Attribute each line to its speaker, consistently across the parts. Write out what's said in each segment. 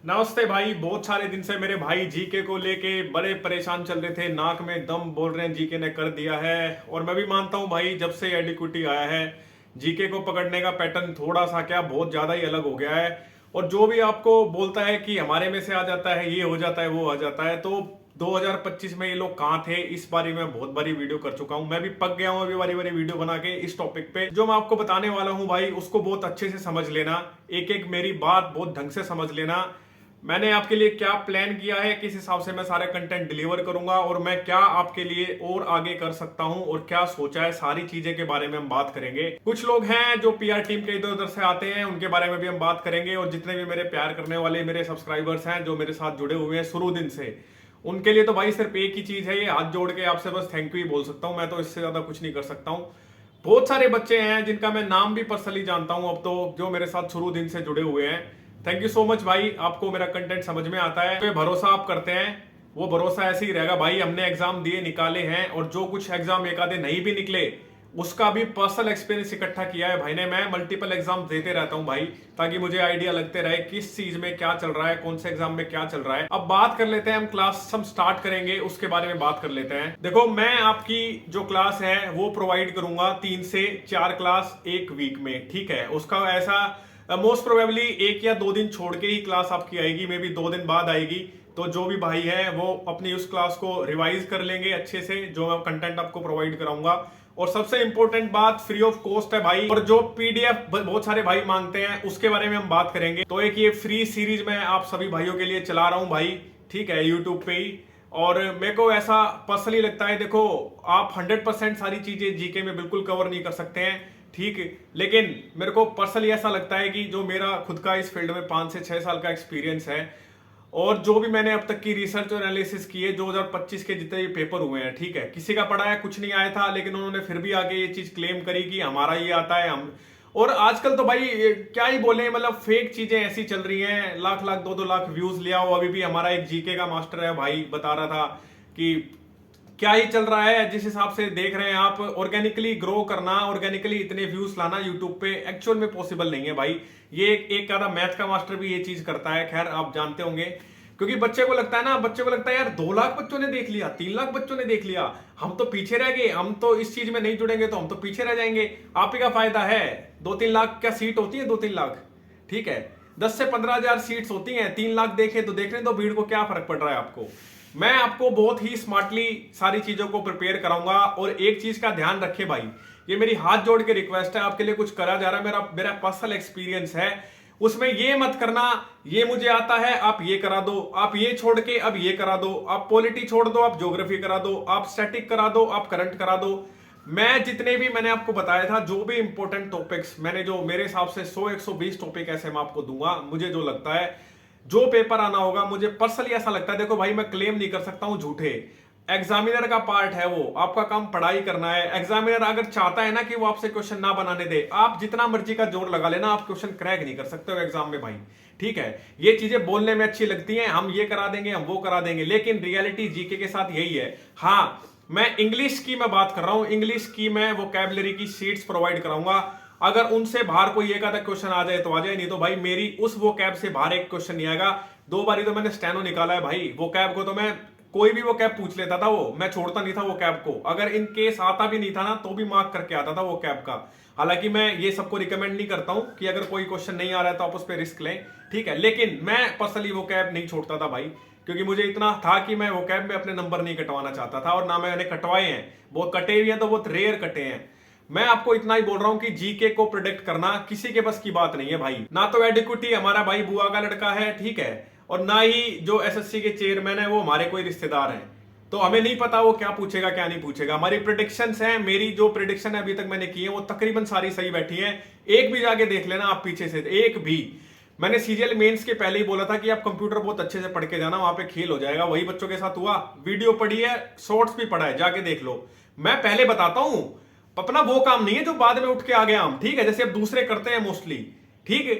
Speaker 1: नमस्ते भाई। बहुत सारे दिन से मेरे भाई जीके को लेके बड़े परेशान चल रहे थे, नाक में दम बोल रहे हैं जीके ने कर दिया है। और मैं भी मानता हूँ भाई, जब से एडिक्विटी आया है जीके को पकड़ने का पैटर्न थोड़ा सा क्या बहुत ज्यादा ही अलग हो गया है। और जो भी आपको बोलता है कि हमारे में से आ जाता है, ये हो जाता है, वो आ जाता है, तो 2025 में ये लोग कहाँ थे, इस बारे में बहुत बारी वीडियो कर चुका हूं। मैं भी पक गया हूं अभी बारी बारी वीडियो बना के इस टॉपिक पे। जो मैं आपको बताने वाला हूं भाई, उसको बहुत अच्छे से समझ लेना, एक एक मेरी बात बहुत ढंग से समझ लेना। मैंने आपके लिए क्या प्लान किया है, किस हिसाब से मैं सारे कंटेंट डिलीवर करूंगा, और मैं क्या आपके लिए और आगे कर सकता हूं, और क्या सोचा है, सारी चीजें के बारे में हम बात करेंगे। कुछ लोग हैं जो पीआर टीम के इधर उधर से आते हैं, उनके बारे में भी हम बात करेंगे। और जितने भी मेरे प्यार करने वाले मेरे सब्सक्राइबर्स हैं जो मेरे साथ जुड़े हुए हैं शुरू दिन से, उनके लिए तो भाई सिर्फ एक ही चीज है, ये हाथ जोड़ के आपसे बस थैंक यू ही बोल सकता हूं। मैं तो इससे ज्यादा कुछ नहीं कर सकता हूं। बहुत सारे बच्चे हैं जिनका मैं नाम भी पर्सनली जानता हूं अब तो, जो मेरे साथ शुरू दिन से जुड़े हुए हैं। थैंक यू सो मच भाई, आपको मेरा कंटेंट समझ में आता है, तो भरोसा आप करते हैं, वो भरोसा ऐसे ही रहेगा भाई। हमने एग्जाम दिए निकाले हैं, और जो कुछ एग्जाम एक आधे नहीं भी निकले उसका भी पर्सनल एक्सपीरियंस इकट्ठा किया है भाई ने। मैं मल्टीपल एग्जाम देते रहता हूं भाई, ताकि मुझे आइडिया लगते रहे किस चीज में क्या चल रहा है, कौन से एग्जाम में क्या चल रहा है। अब बात कर लेते हैं, हम क्लास हम स्टार्ट करेंगे उसके बारे में बात कर लेते हैं। देखो, मैं आपकी जो क्लास है वो प्रोवाइड करूंगा 3 से 4 क्लास एक वीक में, ठीक है। उसका ऐसा मोस्ट प्रोबेबली 1 या 2 दिन छोड़ के ही क्लास आपकी आएगी, मे बी 2 दिन बाद आएगी। तो जो भी भाई है वो अपनी उस क्लास को रिवाइज कर लेंगे अच्छे से, जो मैं कंटेंट आपको प्रोवाइड कराऊंगा। और सबसे इंपॉर्टेंट बात, फ्री ऑफ कॉस्ट है भाई। और जो पीडीएफ बहुत सारे भाई मांगते हैं उसके बारे में हम बात करेंगे। तो एक ये फ्री सीरीज मैं आप सभी भाइयों के लिए चला रहा हूं भाई, ठीक है, यूट्यूब पे ही। और मेरे को ऐसा पर्सनली लगता है, देखो आप 100% सारी चीजें जीके में बिल्कुल कवर नहीं कर सकते हैं, ठीक, लेकिन मेरे को पर्सनली ऐसा लगता है कि जो मेरा खुद का इस फील्ड में 5 से 6 साल का एक्सपीरियंस है, और जो भी मैंने अब तक की रिसर्च और एनालिसिस की है, 2025 के जितने भी पेपर हुए हैं, ठीक है, किसी का पढ़ा है कुछ नहीं आया था, लेकिन उन्होंने फिर भी आगे ये चीज क्लेम करी कि हमारा ये आता है हम। और आजकल तो भाई क्या ही बोले, मतलब फेक चीजें ऐसी चल रही हैं, लाख लाख 2-2 लाख व्यूज लिया हो। अभी भी हमारा एक जीके का मास्टर है भाई, बता रहा था कि क्या ही चल रहा है। जिस हिसाब से देख रहे हैं आप, ऑर्गेनिकली ग्रो करना, ऑर्गेनिकली इतने व्यूज लाना यूट्यूब पे एक्चुअल में पॉसिबल नहीं है भाई। ये एक आधा मैथ का मास्टर भी ये चीज करता है, खैर आप जानते होंगे। क्योंकि बच्चे को लगता है ना, बच्चे को लगता है यार 2 लाख बच्चों ने देख लिया, 3 लाख बच्चों ने देख लिया, हम तो पीछे रह गए, हम तो इस चीज में नहीं जुड़ेंगे तो हम तो पीछे रह जाएंगे। आप ही का फायदा है। 2-3 लाख क्या सीट होती है, 2-3 लाख, ठीक है, 10 से 15 हजार सीट्स होती हैं। 3 लाख देखे तो देखने दो, भीड़ को क्या फर्क पड़ रहा है आपको। मैं आपको बहुत ही स्मार्टली सारी चीजों को प्रिपेयर कराऊंगा। और एक चीज का ध्यान रखे भाई, ये मेरी हाथ जोड़ के रिक्वेस्ट है, आपके लिए कुछ करा जा रहा है, मेरा मेरा पर्सनल एक्सपीरियंस है, उसमें ये मत करना ये मुझे आता है आप ये करा दो, आप ये छोड़ के अब ये करा दो, आप पॉलिटी छोड़ दो आप ज्योग्राफी करा दो, आप स्टैटिक करा दो, आप करंट करा दो। मैं जितने भी मैंने आपको बताया था, जो भी इंपॉर्टेंट टॉपिक्स मैंने, जो मेरे हिसाब से 100-120 टॉपिक ऐसे मैं आपको दूंगा, मुझे जो लगता है जो पेपर आना होगा, मुझे पर्सनली ऐसा लगता है। देखो भाई, मैं क्लेम नहीं कर सकता हूं झूठे, एग्जामिनर का पार्ट है वो, आपका काम पढ़ाई करना है। एग्जामिनर अगर चाहता है ना कि वो आपसे क्वेश्चन ना बनाने दे, आप जितना मर्जी का जोर लगा लेना, आप क्वेश्चन क्रैक नहीं कर सकते हो एग्जाम में भाई, ठीक है। ये चीजें बोलने में अच्छी लगती हैं, हम ये करा देंगे, हम वो करा देंगे, लेकिन रियलिटी जीके के साथ यही है। हाँ, मैं इंग्लिश की मैं बात कर रहा हूं, इंग्लिश की मैं वोकैबुलरी की शीट्स प्रोवाइड कराऊंगा। अगर उनसे बाहर कोई एक आधा क्वेश्चन आ जाए तो आ जाए, नहीं तो भाई मेरी उस वो कैब से बाहर एक क्वेश्चन नहीं आएगा। 2 बारी तो मैंने स्टेनो निकाला है भाई, वो कैब को तो मैं कोई भी वो कैब पूछ लेता था, वो मैं छोड़ता नहीं था वो कैब को। अगर इन केस आता भी नहीं था ना, तो भी मार्क करके आता था वो कैब का। हालांकि मैं ये सबको रिकमेंड नहीं करता हूं कि अगर कोई क्वेश्चन नहीं आ रहा है तो आप उस पर रिस्क लें, ठीक है, लेकिन मैं पर्सनली वो कैब नहीं छोड़ता था भाई, क्योंकि मुझे इतना था कि मैं वो कैब में अपने नंबर नहीं कटवाना चाहता था, और ना मैंने कटवाए हैं। बहुत कटे हुए हैं तो बहुत रेयर कटे हैं। मैं आपको इतना ही बोल रहा हूं कि जीके को प्रिडिक्ट करना किसी के बस की बात नहीं है भाई। ना तो एडिक्विटी हमारा भाई बुआ का लड़का है, ठीक है, और ना ही जो एसएससी के चेयरमैन है वो हमारे कोई रिश्तेदार हैं। तो हमें नहीं पता वो क्या पूछेगा क्या नहीं पूछेगा। हमारी प्रिडिक्शंस हैं, मेरी जो प्रिडिक्शन है अभी तक मैंने की है वो तकरीबन सारी सही बैठी है। एक भी जाके देख लेना आप पीछे से, एक भी। मैंने सीजीएल मेंस के पहले ही बोला था कि आप कंप्यूटर बहुत अच्छे से पढ़ के जाना, वहां पे खेल हो जाएगा। वही बच्चों के साथ हुआ, वीडियो पढ़ी है, शॉर्ट्स भी पढ़ा है, जाके देख लो। मैं पहले बताता हूं, अपना वो काम नहीं है जो बाद में उठ के आ गया हम, ठीक है, जैसे अब दूसरे करते हैं मोस्टली, ठीक है।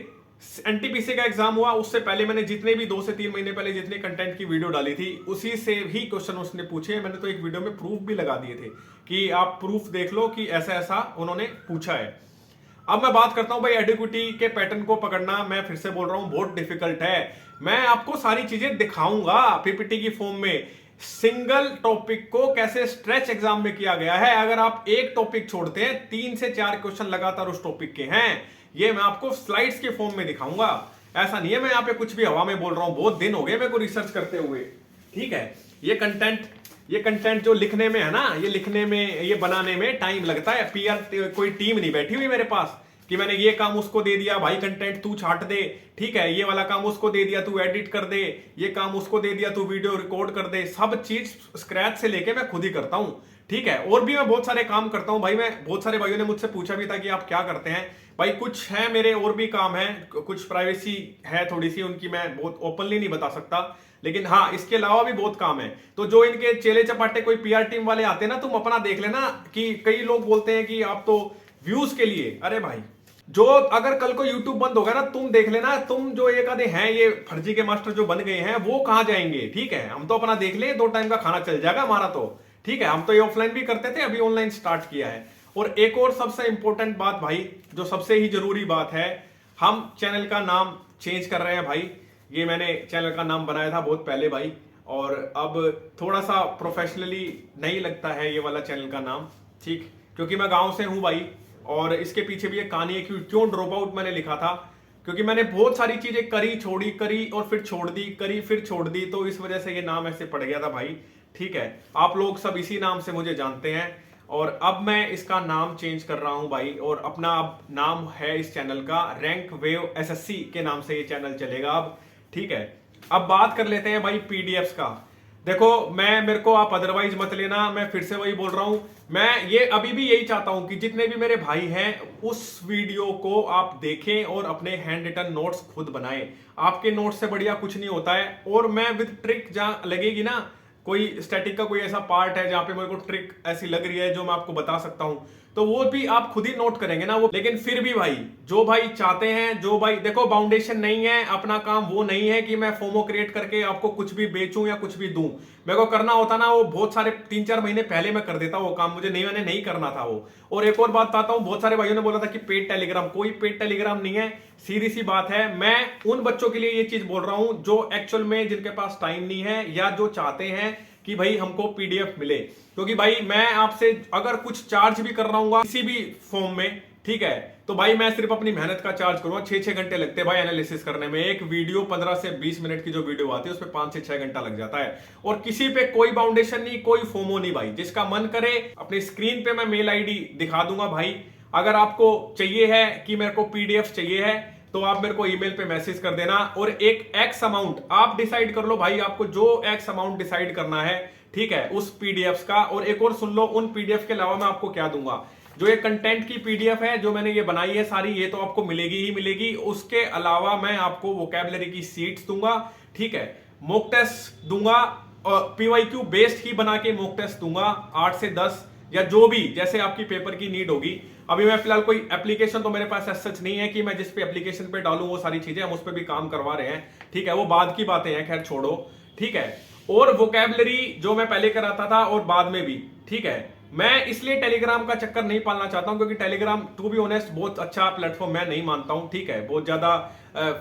Speaker 1: एनटीपीसी का एग्जाम हुआ, उससे पहले मैंने जितने भी 2 से 3 महीने पहले जितने कंटेंट की वीडियो डाली थी, उसी से ही क्वेश्चन उसने पूछे। मैंने तो एक वीडियो में प्रूफ भी लगा दिए थे कि आप प्रूफ देख लो कि ऐसा ऐसा उन्होंने पूछा है। अब मैं बात करता हूं भाई, एडिक्विटी के पैटर्न को पकड़ना, मैं फिर से बोल रहा हूं बहुत डिफिकल्ट है। मैं आपको सारी चीजें दिखाऊंगा पीपीटी की फॉर्म में। सिंगल टॉपिक को कैसे स्ट्रेच एग्जाम में किया गया है, अगर आप एक टॉपिक छोड़ते हैं 3 से 4 क्वेश्चन लगातार उस टॉपिक के हैं, ये मैं आपको स्लाइड्स के फॉर्म में दिखाऊंगा। ऐसा नहीं है मैं यहाँ पे कुछ भी हवा में बोल रहा हूं, बहुत दिन हो गए मेरे को रिसर्च करते हुए। ठीक है, ये कंटेंट जो लिखने में है ना, ये लिखने में, ये बनाने में टाइम लगता है। पीआर कोई टीम नहीं बैठी हुई मेरे पास कि मैंने ये काम उसको दे दिया, भाई कंटेंट तू छाट दे, ठीक है, ये वाला काम उसको दे दिया तू एडिट कर दे, ये काम उसको दे दिया तू वीडियो रिकॉर्ड कर दे। सब चीज स्क्रैच से लेके मैं खुद ही करता हूं। ठीक है, और भी मैं बहुत सारे काम करता हूं भाई। मैं बहुत सारे भाइयों ने मुझसे पूछा भी था कि आप क्या करते हैं भाई। कुछ है मेरे और भी काम है, कुछ प्राइवेसी है थोड़ी सी, उनकी मैं बहुत ओपनली नहीं बता सकता, लेकिन हाँ इसके अलावा भी बहुत काम है। तो जो इनके चेले चपाटे कोई पीआर टीम वाले आते हैं ना, तुम अपना देख लेना कि कई लोग बोलते हैं कि आप तो व्यूज के लिए, अरे भाई जो अगर कल को YouTube बंद होगा ना, तुम देख लेना, तुम जो एक आधे हैं ये फर्जी के मास्टर जो बन गए हैं वो कहां जाएंगे। ठीक है, हम तो अपना देख ले, 2 टाइम का खाना चल जाएगा हमारा तो। ठीक है, हम तो ये ऑफलाइन भी करते थे, अभी ऑनलाइन स्टार्ट किया है। और एक और सबसे इंपॉर्टेंट बात भाई, जो सबसे ही जरूरी बात है, हम चैनल का नाम चेंज कर रहे हैं भाई। ये मैंने चैनल का नाम बनाया था बहुत पहले भाई, और अब थोड़ा सा प्रोफेशनली नहीं लगता है ये वाला चैनल का नाम। ठीक, क्योंकि मैं गांव से हूं भाई, और इसके पीछे भी एक कहानी है कि क्यों ड्रॉप आउट मैंने लिखा था, क्योंकि मैंने बहुत सारी चीजें करी, छोड़ी, करी और फिर छोड़ दी, करी फिर छोड़ दी, तो इस वजह से ये नाम ऐसे पड़ गया था भाई। ठीक है, आप लोग सब इसी नाम से मुझे जानते हैं, और अब मैं इसका नाम चेंज कर रहा हूं भाई, और अपना अब नाम है इस चैनल का रैंक वेव एसएससी के नाम से ये चैनल चलेगा अब। ठीक है, अब बात कर लेते हैं भाई पीडीएफ्स का। देखो मेरे को आप अदरवाइज मत लेना, मैं फिर से वही बोल रहा हूं, मैं ये अभी भी यही चाहता हूं कि जितने भी मेरे भाई हैं उस वीडियो को आप देखें और अपने हैंड रिटन नोट्स खुद बनाएं। आपके नोट्स से बढ़िया कुछ नहीं होता है। और मैं विद ट्रिक जहां लगेगी ना, कोई स्टैटिक का कोई ऐसा पार्ट है जहां पे मेरे को ट्रिक ऐसी लग रही है जो मैं आपको बता सकता हूं, तो वो भी आप खुद ही नोट करेंगे ना वो। लेकिन फिर भी भाई, जो भाई चाहते हैं, जो भाई देखो बाउंडेशन नहीं है, अपना काम वो नहीं है कि मैं फोमो क्रिएट करके आपको कुछ भी बेचूं या कुछ भी दूं। मेरे को करना होता ना वो बहुत सारे 3-4 महीने पहले मैं कर देता वो काम, मुझे नहीं, मैंने नहीं करना था वो। और एक और बात बताता हूं, बहुत सारे भाइयों ने बोला था कि पेड टेलीग्राम, कोई पेड टेलीग्राम नहीं है, सीधी सी बात है। मैं उन बच्चों के लिए ये चीज बोल रहा हूं जो एक्चुअल में जिनके पास टाइम नहीं है, या जो चाहते हैं कि भाई हमको पीडीएफ मिले। क्योंकि भाई मैं आपसे अगर कुछ चार्ज भी कर रहा हूँ किसी भी फॉर्म में, ठीक है, तो भाई मैं सिर्फ अपनी मेहनत का चार्ज करूंगा। 6-6 घंटे लगते हैं भाई एनालिसिस करने में। एक वीडियो 15 से 20 मिनट की जो वीडियो आती है उसमें 5 से 6 घंटा लग जाता है। और किसी पे कोई बाउंडेशन नहीं, कोई फोमो नहीं भाई। जिसका मन करे अपनी स्क्रीन पे मैं मेल आईडी दिखा दूंगा भाई। अगर आपको चाहिए है कि मेरे को पीडीएफ चाहिए है, तो आप मेरे को ईमेल पे मैसेज कर देना, और एक एक्स अमाउंट आप डिसाइड कर लो भाई, आपको जो एक्स अमाउंट डिसाइड करना है, ठीक है, उस पीडीएफ का। और एक और सुन लो, उन पीडीएफ के अलावा मैं आपको क्या दूंगा, जो ये कंटेंट की पीडीएफ है जो मैंने ये बनाई है सारी, ये तो आपको मिलेगी ही मिलेगी। उसके अलावा मैं आपको वोकैबुलरी की सीट्स दूंगा, ठीक है, मॉक टेस्ट दूंगा, पीवाईक्यू बेस्ड ही बना के मॉक टेस्ट दूंगा 8 से 10, या जो भी जैसे आपकी पेपर की नीड होगी। अभी मैं फिलहाल कोई एप्लीकेशन तो मेरे पास ऐसा सच नहीं है कि मैं जिस पे एप्लीकेशन पे डालूं वो सारी चीजें, हम उस पर भी काम करवा रहे हैं। ठीक है, वो बाद की बातें हैं, खैर छोड़ो। ठीक है, और वोकैबुलरी जो मैं पहले कराता था और बाद में भी, ठीक है, मैं इसलिए टेलीग्राम का चक्कर नहीं पालना चाहता हूं, क्योंकि टेलीग्राम टू बी ऑनेस्ट बहुत अच्छा प्लेटफॉर्म मैं नहीं मानता हूं। ठीक है, बहुत ज्यादा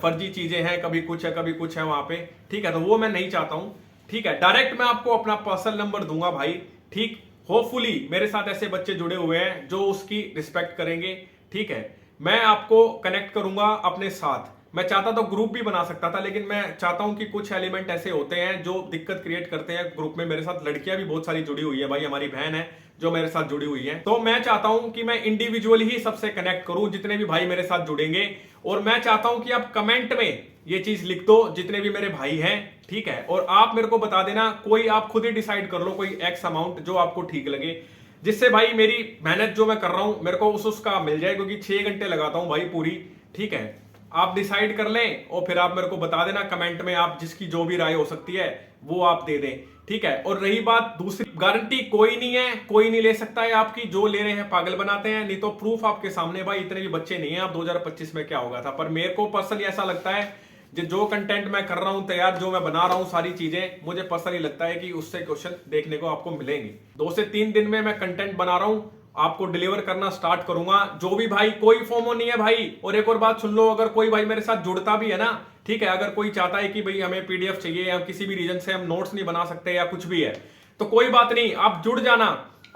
Speaker 1: फर्जी चीजें हैं, कभी कुछ है कभी कुछ है वहां पे। ठीक है, तो वो मैं नहीं चाहता हूं। ठीक है, डायरेक्ट मैं आपको अपना पर्सनल नंबर दूंगा भाई। ठीक, होपफुली मेरे साथ ऐसे बच्चे जुड़े हुए हैं जो उसकी रिस्पेक्ट करेंगे। ठीक है, मैं आपको कनेक्ट करूंगा अपने साथ। मैं चाहता तो ग्रुप भी बना सकता था, लेकिन मैं चाहता हूं कि कुछ एलिमेंट ऐसे होते हैं जो दिक्कत क्रिएट करते हैं ग्रुप में। मेरे साथ लड़कियां भी बहुत सारी जुड़ी हुई है भाई, हमारी बहन है जो मेरे साथ जुड़ी हुई है। तो मैं चाहता हूं कि मैं इंडिविजुअली ही सबसे कनेक्ट करूं, जितने भी भाई मेरे साथ जुड़ेंगे। और मैं चाहता हूं कि आप कमेंट में ये चीज लिख दो, जितने भी मेरे भाई हैं। ठीक है, और आप मेरे को बता देना, कोई आप खुद ही डिसाइड कर लो कोई एक्स अमाउंट जो आपको ठीक लगे, जिससे भाई मेरी मेहनत जो मैं कर रहा हूं मेरे को उसका मिल जाए, क्योंकि 6 घंटे लगाता हूं भाई पूरी। ठीक है, आप डिसाइड कर लें और फिर आप मेरे को बता देना कमेंट में, आप जिसकी जो भी राय हो सकती है वो आप दे दें। ठीक है, और रही बात दूसरी, गारंटी कोई नहीं है, कोई नहीं ले सकता है आपकी। जो ले रहे हैं पागल बनाते हैं, नहीं तो प्रूफ आपके सामने भाई, इतने भी बच्चे नहीं है। आप 2025 में क्या होगा था, पर मेरे को पर्सनली ऐसा लगता है जो कंटेंट मैं कर रहा हूं तैयार, जो मैं बना रहा हूं सारी चीजें, मुझे पर्सनली लगता है कि उससे क्वेश्चन देखने को आपको मिलेंगे। 2 से 3 दिन में मैं कंटेंट बना रहा हूं आपको डिलीवर करना स्टार्ट करूंगा। जो भी भाई, कोई फोमो नहीं है भाई। और एक और बात सुन लो, अगर कोई भाई मेरे साथ जुड़ता भी है ना, ठीक है, अगर कोई चाहता है कि भाई हमें पीडीएफ चाहिए या किसी भी रीजन से हम नोट्स नहीं बना सकते या कुछ भी है, तो कोई बात नहीं, आप जुड़ जाना।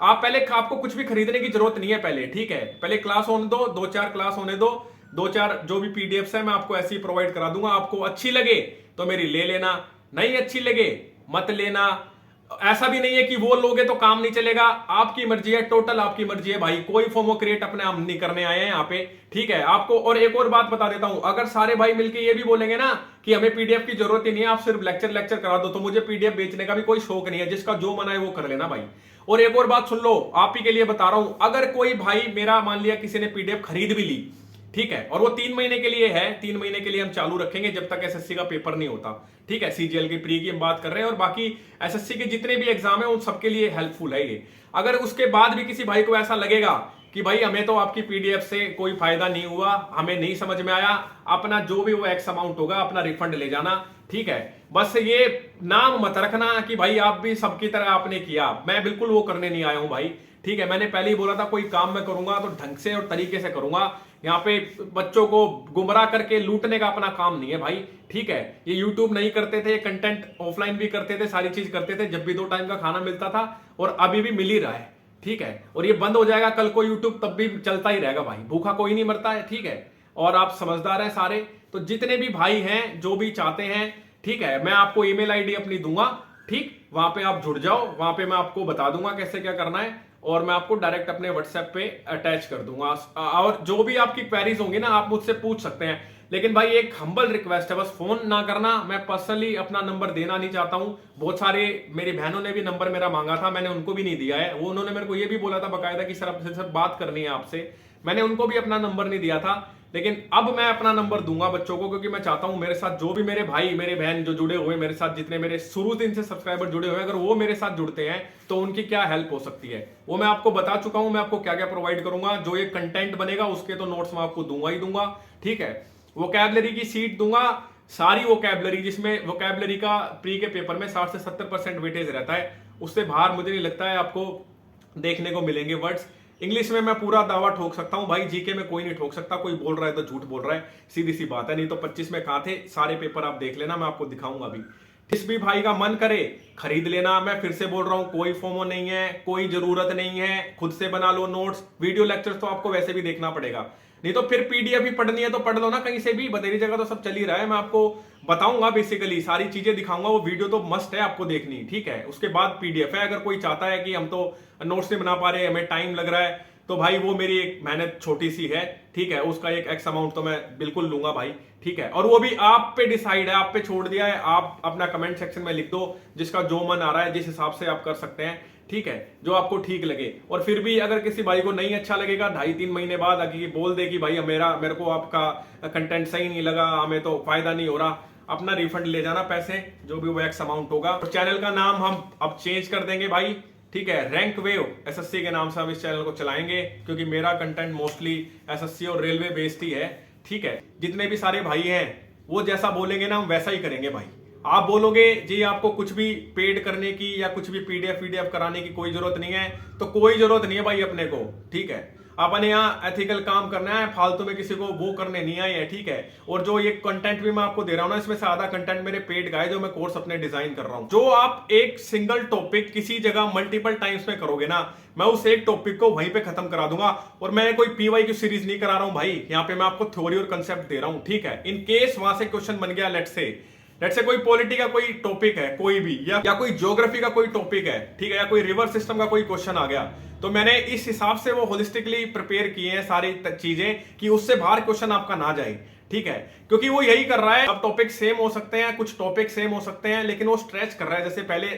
Speaker 1: आप पहले, आपको कुछ भी खरीदने की जरूरत नहीं है पहले, ठीक है। पहले क्लास होने दो, 2-4 क्लास होने दो, 2-4 जो भी पीडीएफ है मैं आपको ऐसे ही प्रोवाइड करा दूंगा। आपको अच्छी लगे तो मेरी ले लेना, नहीं अच्छी लगे मत लेना। ऐसा भी नहीं है कि वो लोगे तो काम नहीं चलेगा, आपकी मर्जी है, टोटल आपकी मर्जी है भाई। कोई फोमो क्रिएट अपने हम नहीं करने आए हैं यहाँ पे, ठीक है आपको। और एक और बात बता देता हूं, अगर सारे भाई मिलके ये भी बोलेंगे ना कि हमें पीडीएफ की जरूरत ही नहीं है, आप सिर्फ लेक्चर करा दो, तो मुझे पीडीएफ बेचने का भी कोई शौक नहीं है। जिसका जो मना है वो कर लेना भाई। और एक और बात सुन लो, आप ही के लिए बता रहा हूं, अगर कोई भाई मेरा मान लिया किसी ने पीडीएफ खरीद भी ली, ठीक है, और वो 3 महीने के लिए है, 3 महीने के लिए हम चालू रखेंगे जब तक एसएससी का पेपर नहीं होता, ठीक है। सीजीएल की प्री की हम बात कर रहे हैं, और बाकी एसएससी के जितने भी एग्जाम है उन सबके लिए हेल्पफुल है ये। अगर उसके बाद भी किसी भाई को ऐसा लगेगा कि भाई हमें तो आपकी पीडीएफ से कोई फायदा नहीं हुआ, हमें नहीं समझ में आया, अपना जो भी वो एक्स अमाउंट होगा अपना रिफंड ले जाना, ठीक है। बस ये नाम मत रखना कि भाई आप भी सबकी तरह आपने किया, मैं बिल्कुल वो करने नहीं आया हूं भाई, ठीक है। मैंने पहले ही बोला था, कोई काम मैं करूंगा तो ढंग से और तरीके से करूंगा। यहाँ पे बच्चों को गुमराह करके लूटने का अपना काम नहीं है भाई, ठीक है। ये यूट्यूब नहीं करते थे, कंटेंट ऑफलाइन भी करते थे, सारी चीज करते थे, जब भी 2 टाइम का खाना मिलता था, और अभी भी मिल ही रहा है, ठीक है। और ये बंद हो जाएगा कल को यूट्यूब, तब भी चलता ही रहेगा भाई, भूखा कोई नहीं मरता है, ठीक है। और आप समझदार हैं सारे, तो जितने भी भाई हैं जो भी चाहते हैं, ठीक है, मैं आपको ईमेल आईडी अपनी दूंगा, ठीक, वहां पे आप जुड़ जाओ, वहां पे मैं आपको बता दूंगा कैसे क्या करना है, और मैं आपको डायरेक्ट अपने व्हाट्सएप पे अटैच कर दूंगा। और जो भी आपकी क्वेरीज होंगी ना, आप मुझसे पूछ सकते हैं। लेकिन भाई एक हम्बल रिक्वेस्ट है, बस फोन ना करना, मैं पर्सनली अपना नंबर देना नहीं चाहता हूं। बहुत सारे मेरी बहनों ने भी नंबर मेरा मांगा था, मैंने उनको भी नहीं दिया है। वो उन्होंने मेरे को ये भी बोला था बकायदा कि सर बात करनी है आपसे, मैंने उनको भी अपना नंबर नहीं दिया था। लेकिन अब मैं अपना नंबर दूंगा बच्चों को, क्योंकि मैं चाहता हूं मेरे साथ जो भी मेरे भाई मेरे बहन जो जुड़े हुए मेरे साथ, जितने मेरे शुरू दिन से सब्सक्राइबर जुड़े हुए हैं, अगर वो मेरे साथ जुड़ते हैं तो उनकी क्या हेल्प हो सकती है वो मैं आपको बता चुका हूं। मैं आपको क्या क्या प्रोवाइड करूंगा, जो ये कंटेंट बनेगा उसके तो नोट्स मैं आपको दूंगा ही दूंगा, ठीक है। वोकैबलरी की सीट दूंगा, सारी वोकैबलरी, जिसमें वोकैबलरी का प्री के पेपर में 60 से 70% वेटेज रहता है, उससे बाहर मुझे नहीं लगता है आपको देखने को मिलेंगे वर्ड्स। इंग्लिश में मैं पूरा दावा ठोक सकता हूं भाई, जीके में कोई नहीं ठोक सकता, कोई बोल रहा है तो झूठ बोल रहा है, सीधी सी बात है। नहीं तो 25 में कहां थे, सारे पेपर आप देख लेना, मैं आपको दिखाऊंगा अभी। जिस भी भाई का मन करे खरीद लेना। मैं फिर से बोल रहा हूं, कोई फोमो नहीं है, कोई जरूरत नहीं है, खुद से बना लो नोट्स। वीडियो लेक्चर्स तो आपको वैसे भी देखना पड़ेगा, नहीं तो फिर पीडीएफ ही पढ़नी है तो पढ़ लो ना कहीं से भी, बतेरी जगह तो सब चल ही रहा है। मैं आपको बताऊंगा, बेसिकली सारी चीजें दिखाऊंगा, वो वीडियो तो मस्ट है आपको देखनी, ठीक है। उसके बाद पीडीएफ है। अगर कोई चाहता है कि हम तो नोट्स नहीं बना पा रहे, हमें टाइम लग रहा है, तो भाई वो मेरी एक मेहनत छोटी सी है, ठीक है, उसका एक एक्स अमाउंट तो मैं बिल्कुल लूंगा भाई, ठीक है। और वो भी आप पे डिसाइड है, आप पे छोड़ दिया है, आप अपना कमेंट सेक्शन में लिख दो, जिसका जो मन आ रहा है, जिस हिसाब से आप कर सकते हैं, ठीक है, जो आपको ठीक लगे। और फिर भी अगर किसी भाई को नहीं अच्छा लगेगा, 2.5-3 महीने बाद आगे बोल दे कि भाई मेरे को आपका कंटेंट सही नहीं लगा, हमें तो फायदा नहीं हो रहा, अपना रिफंड ले जाना पैसे, जो भी वो एक्स अमाउंट होगा। और चैनल का नाम हम अब चेंज कर देंगे भाई, ठीक है, रैंक वेव एसएससी के नाम से हम इस चैनल को चलाएंगे, क्योंकि मेरा कंटेंट मोस्टली एसएससी और रेलवे बेस्ड ही है, ठीक है। जितने भी सारे भाई हैं वो जैसा बोलेंगे ना हम वैसा ही करेंगे भाई। आप बोलोगे जी आपको कुछ भी पेड करने की या कुछ भी पीडीएफ कराने की कोई जरूरत नहीं है, तो कोई जरूरत नहीं है भाई अपने को, ठीक है। अपने यहाँ एथिकल काम करना है, फालतू में किसी को वो करने नहीं आए है, ठीक है। और जो ये कंटेंट भी मैं आपको दे रहा हूं ना, इसमें से आधा कंटेंट मेरे पेड का है, जो मैं कोर्स अपने डिजाइन कर रहा हूं। जो आप एक सिंगल टॉपिक किसी जगह मल्टीपल टाइम्स में करोगे ना, मैं उस एक टॉपिक को वहीं पे खत्म करा दूंगा। और मैं कोई पीवाई की सीरीज नहीं करा रहा हूं भाई, यहाँ पे मैं आपको थ्योरी और कंसेप्ट दे रहा हूं, ठीक है। इन केस वहां से क्वेश्चन बन गया, लेट्स से कोई पॉलिटी का कोई टॉपिक है, कोई भी, या कोई ज्योग्राफी का कोई टॉपिक है, ठीक है, या कोई रिवर सिस्टम का कोई क्वेश्चन आ गया, तो मैंने इस हिसाब से वो होलिस्टिकली प्रिपेयर किए हैं सारी चीजें कि उससे बाहर क्वेश्चन आपका ना जाए, ठीक है। क्योंकि वो यही कर रहा है, अब टॉपिक सेम हो सकते हैं, कुछ टॉपिक सेम हो सकते हैं, लेकिन वो स्ट्रेच कर रहा है। जैसे पहले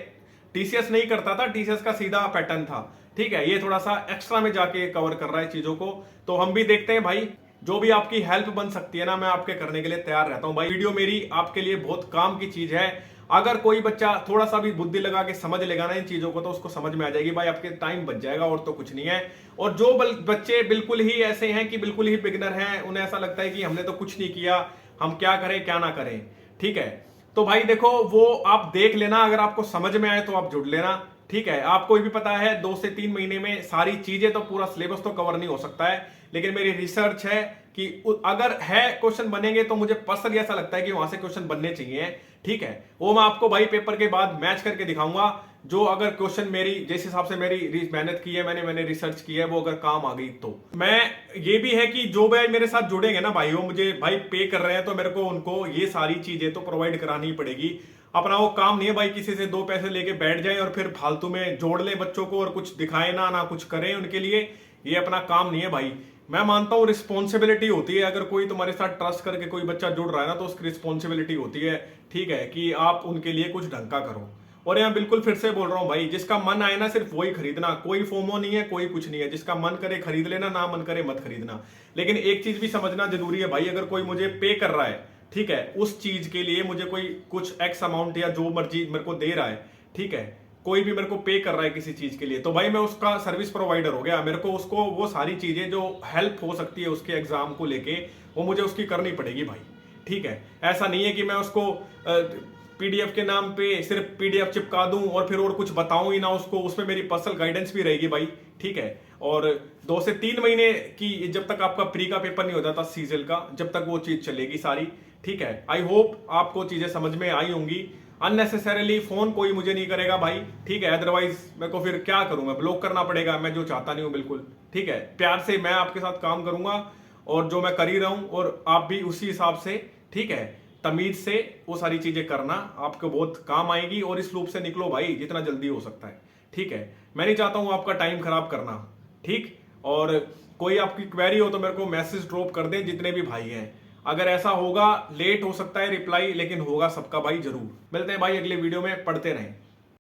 Speaker 1: टीसीएस नहीं करता था, टीसीएस का सीधा पैटर्न था, ठीक है, ये थोड़ा सा एक्स्ट्रा में जाके कवर कर रहा है चीजों को। तो हम भी देखते हैं भाई, जो भी आपकी हेल्प बन सकती है ना, मैं आपके करने के लिए तैयार रहता हूं भाई। वीडियो मेरी आपके लिए बहुत काम की चीज है। अगर कोई बच्चा थोड़ा सा भी बुद्धि लगा के समझ लेगा ना इन चीजों को, तो उसको समझ में आ जाएगी भाई, आपके टाइम बच जाएगा, और तो कुछ नहीं है। और जो बच्चे बिल्कुल ही ऐसे हैं कि बिल्कुल ही बिगिनर हैं, उन्हें ऐसा लगता है कि हमने तो कुछ नहीं किया, हम क्या करें क्या ना करें, ठीक है, तो भाई देखो वो आप देख लेना, अगर आपको समझ में आए तो आप जुड़ लेना, ठीक है, आपको भी पता है 2 से 3 महीने में सारी चीजें तो पूरा सिलेबस तो कवर नहीं हो सकता है, लेकिन मेरी रिसर्च है कि अगर है क्वेश्चन बनेंगे तो मुझे पर्सनली ऐसा लगता है कि वहां से क्वेश्चन बनने चाहिए। ठीक है, वो मैं आपको भाई पेपर के बाद मैच करके दिखाऊंगा, जो अगर क्वेश्चन मेरी जिस हिसाब से मेरी मेहनत की है, मैंने रिसर्च की है, वो अगर काम आ गई तो। मैं ये भी है कि जो भाई मेरे साथ जुड़ेंगे ना भाई, वो मुझे भाई पे कर रहे हैं तो मेरे को उनको ये सारी चीजें तो प्रोवाइड करानी ही पड़ेगी। अपना वो काम नहीं है भाई किसी से 2 पैसे लेके बैठ जाए और फिर फालतू में जोड़ ले बच्चों को और कुछ दिखाए ना कुछ करें उनके लिए, ये अपना काम नहीं है भाई। मैं मानता हूं रिस्पॉन्सिबिलिटी होती है, अगर कोई तुम्हारे साथ ट्रस्ट करके कोई बच्चा जुड़ रहा है ना, तो उसकी रिस्पॉन्सिबिलिटी होती है, ठीक है, कि आप उनके लिए कुछ ढंग का करो। और यहाँ बिल्कुल फिर से बोल रहा हूँ भाई, जिसका मन आए ना सिर्फ वही खरीदना, कोई फोमो नहीं है, कोई कुछ नहीं है, जिसका मन करे खरीद लेना, ना मन करे मत खरीदना। लेकिन एक चीज भी समझना जरूरी है भाई, अगर कोई मुझे पे कर रहा है, ठीक है, उस चीज के लिए मुझे कोई कुछ एक्स अमाउंट या जो मर्जी मेरे को दे रहा है, ठीक है, कोई भी मेरे को पे कर रहा है किसी चीज के लिए, तो भाई मैं उसका सर्विस प्रोवाइडर हो गया। मेरे को उसको वो सारी चीजें जो हेल्प हो सकती है उसके एग्जाम को लेके, वो मुझे उसकी करनी पड़ेगी भाई। ठीक है, ऐसा नहीं है कि मैं उसको पीडीएफ के नाम पे सिर्फ पीडीएफ चिपका दूं और फिर और कुछ बताऊं ही ना उसको, उसमें मेरी पर्सनल गाइडेंस भी रहेगी भाई। ठीक है, और 2 से 3 महीने की जब तक आपका प्री का पेपर नहीं हो जाता सीजल का, जब तक वो चीज चलेगी सारी। ठीक है, आई होप आपको चीजें समझ में आई होंगी। अननेसेसरीली फोन कोई मुझे नहीं करेगा भाई, ठीक है, अदरवाइज मेरे को फिर क्या करूं, मैं ब्लॉक करना पड़ेगा, मैं जो चाहता नहीं हूं बिल्कुल। ठीक है, प्यार से मैं आपके साथ काम करूंगा और जो मैं कर ही रहा हूं, और आप भी उसी हिसाब से, ठीक है, तमीज से वो सारी चीजें करना, आपको बहुत काम आएगी। और इस लूप से निकलो भाई जितना जल्दी हो सकता है। ठीक है, मैं नहीं चाहता हूं आपका टाइम खराब करना। ठीक, और कोई आपकी क्वेरी हो तो मेरे को मैसेज ड्रॉप कर दें, जितने भी भाई हैं। अगर ऐसा होगा, लेट हो सकता है रिप्लाई, लेकिन होगा सबका भाई जरूर। मिलते हैं भाई अगले वीडियो में, पढ़ते रहें।